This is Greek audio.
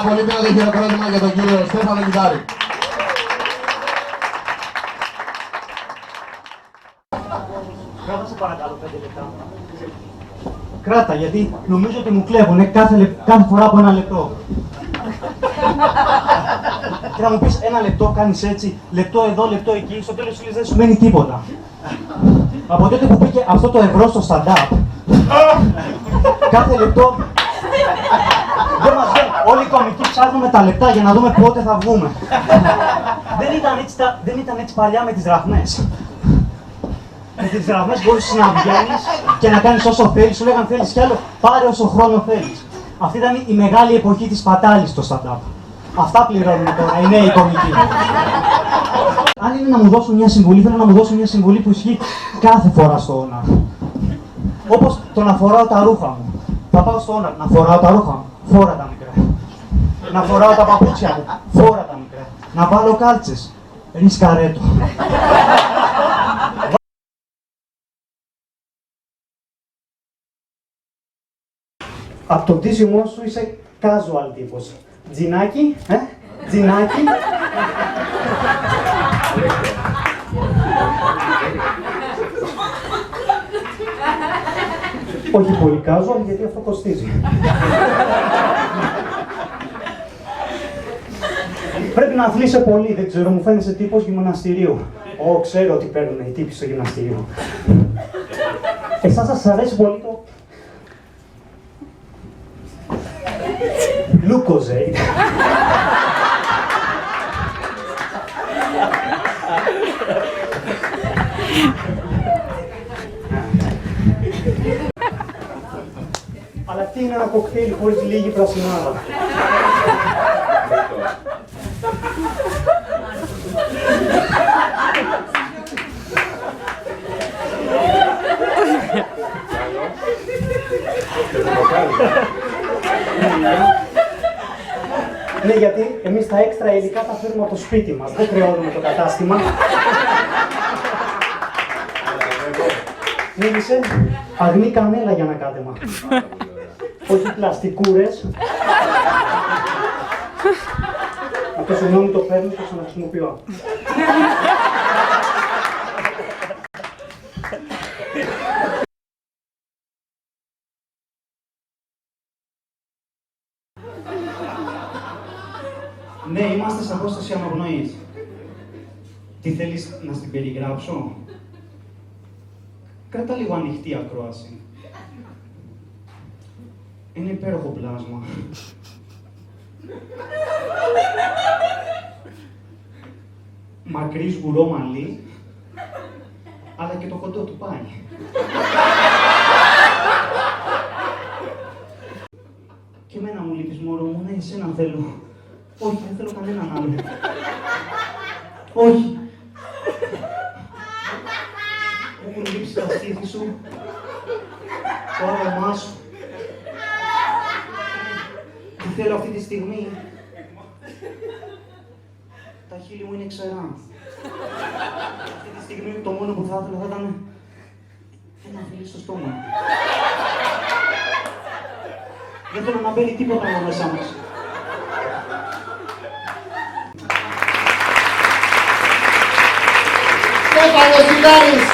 πολύ μεγάλο χειροκρότημα για τον κύριο Στέφανο Κιντάρη. Κράτα σε παρακαλώ 5 λεπτά. Κράτα, γιατί νομίζω ότι μου κλέβουνε κάθε φορά από 1 λεπτό. Και να μου πεις 1 λεπτό, κάνεις έτσι, λεπτό εδώ, λεπτό εκεί, στο τέλος της δεν σου μένει τίποτα. Από τότε που μπήκε αυτό το ευρώ στο stand-up, κάθε λεπτό δεν μας βγαίνει. Όλοι οι κομικοί ψάχνουμε τα λεπτά για να δούμε πότε θα βγούμε. Δεν ήταν έτσι παλιά με τις δραχμές. Με τις δραχμές μπορούσες να βγαίνεις και να κάνεις όσο θέλεις. Σου λέγαν θέλεις κι άλλο, πάρε όσο χρόνο θέλεις. Αυτή ήταν η μεγάλη εποχή της πατάλης στο stand-up. Αυτά πληρώνουν τώρα οι νέοι κομικοί. Αν είναι να μου δώσουν μια συμβουλή, θέλω να μου δώσουν μια συμβουλή που ισχύει κάθε φορά στο Honor. Όπως το να φοράω τα ρούχα μου. Θα πάω στο Honor, να φοράω τα ρούχα μου, φόρα τα μικρά. Να φοράω τα παπούτσια μου, φόρα τα μικρά. Να βάλω κάλτσες, ρισκαρέτο. Από το ντύσιμό σου είσαι casual τύπος. Τζινάκι, τζινάκι. Όχι πολύ casual, γιατί αυτό κοστίζει. Πρέπει να αθλείσαι πολύ, δεν ξέρω, μου φαίνεσαι τύπος γυμναστηρίου. Ξέρω ότι παίρνουν οι τύποι στο γυμναστήριο. Εσάς σας αρέσει πολύ το... Lucozade. Αλλά αυτή είναι ένα κοκτέιλ χωρίς λίγη πρασινάδα. Ναι, γιατί εμείς τα έξτρα υλικά τα φέρνουμε από το σπίτι μας, δεν χρεώνουμε το κατάστημα. Μίλησε αγνή κανέλα για να κάτεμα. Όχι πλαστικούρες. Από το συγγνώμη το παίρνω και το ξαναχρησιμοποιώ. Ναι, είμαστε σε απόσταση αναπνοής. Τι θέλεις να στην περιγράψω? Κράτα λίγο ανοιχτή ακρόαση. Είναι υπέροχο πλάσμα. Μακρύ σγουρό μαλλί, αλλά και το κοντό του πάει. Και εμένα μου λείπεις μωρό μου, ναι, εσένα θέλω. Όχι, δεν θέλω κανέναν άλλο. Όχι. Έχουν λείψει τα στήθη σου, το άρωμά σου. Τι θέλω αυτή τη στιγμή. Τα χείλη μου είναι ξερά. Αυτή τη στιγμή το μόνο που θα ήθελα θα ήταν ένα φιλί στο στόμα. Δεν θέλω να μπαίνει τίποτα εδώ μέσα μας. Στέφανος Κιντάρης!